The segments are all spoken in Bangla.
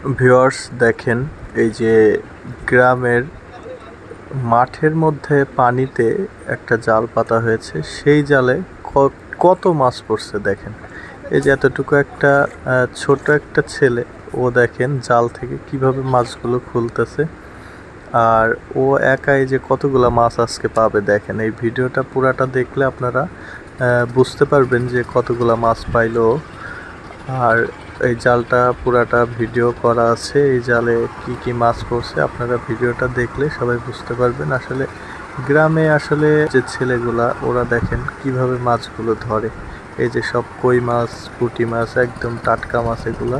ভিউয়ার্স দেখেন, এই যে গ্রামের মাঠের মধ্যে পানিতে একটা জাল পাতা হয়েছে, সেই জালে কত মাছ পড়ছে দেখেন। এই যে এতটুকু একটা ছোট একটা ছেলে, ও দেখেন জাল থেকে কিভাবে মাছগুলো খুলতেছে। আর ও একাই যে কতগুলা মাছ আজকে পাবে দেখেন। এই ভিডিওটা পুরাটা দেখলে আপনারা বুঝতে পারবেন যে কতগুলা মাছ পাইলো। আর এই জালটা পুরাটা ভিডিও করা আছে, এই জালে কি কি মাছ পড়ছে আপনারা ভিডিওটা দেখলে সবাই বুঝতে পারবেন। আসলে গ্রামে আসলে যে ছেলেগুলা, ওরা দেখেন কিভাবে মাছগুলো ধরে। এই যে সব কই মাছ, পুঁটি মাছ, একদম টাটকা মাছ এগুলা।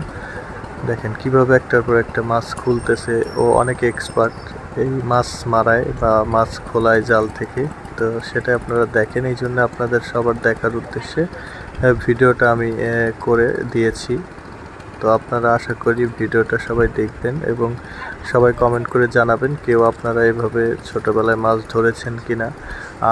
দেখেন কিভাবে একটার পর একটা মাছ খুলতেছে। ও অনেক এক্সপার্ট এই মাছ মারায় বা মাছ খোলায় জাল থেকে। তো সেটা আপনারা দেখেন, এই জন্য আপনাদের সবার দেখার উদ্দেশ্যে ভিডিওটা আমি করে দিয়েছি। তো আপনারা আশা করি ভিডিওটা সবাই দেখবেন এবং সবাই কমেন্ট করে জানাবেন কেউ আপনারা এভাবে ছোটোবেলায় মাছ ধরেছেন কিনা।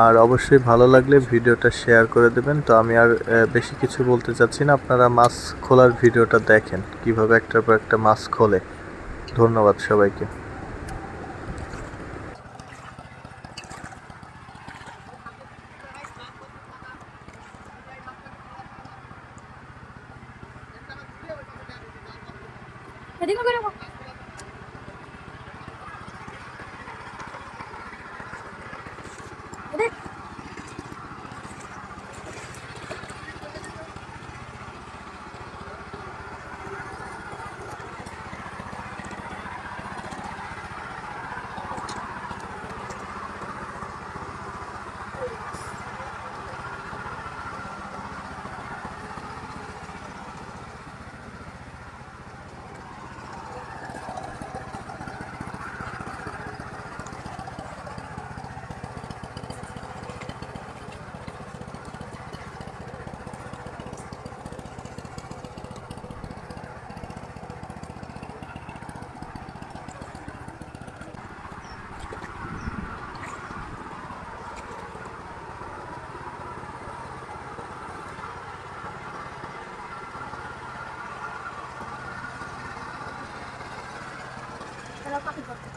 আর অবশ্যই ভালো লাগলে ভিডিওটা শেয়ার করে দেবেন। তো আমি আর বেশি কিছু বলতে চাচ্ছি না, আপনারা মাছ খোলার ভিডিওটা দেখেন কিভাবে একটার পর একটা মাছ খোলে। ধন্যবাদ সবাইকে। এদিকে করে পাখি করতে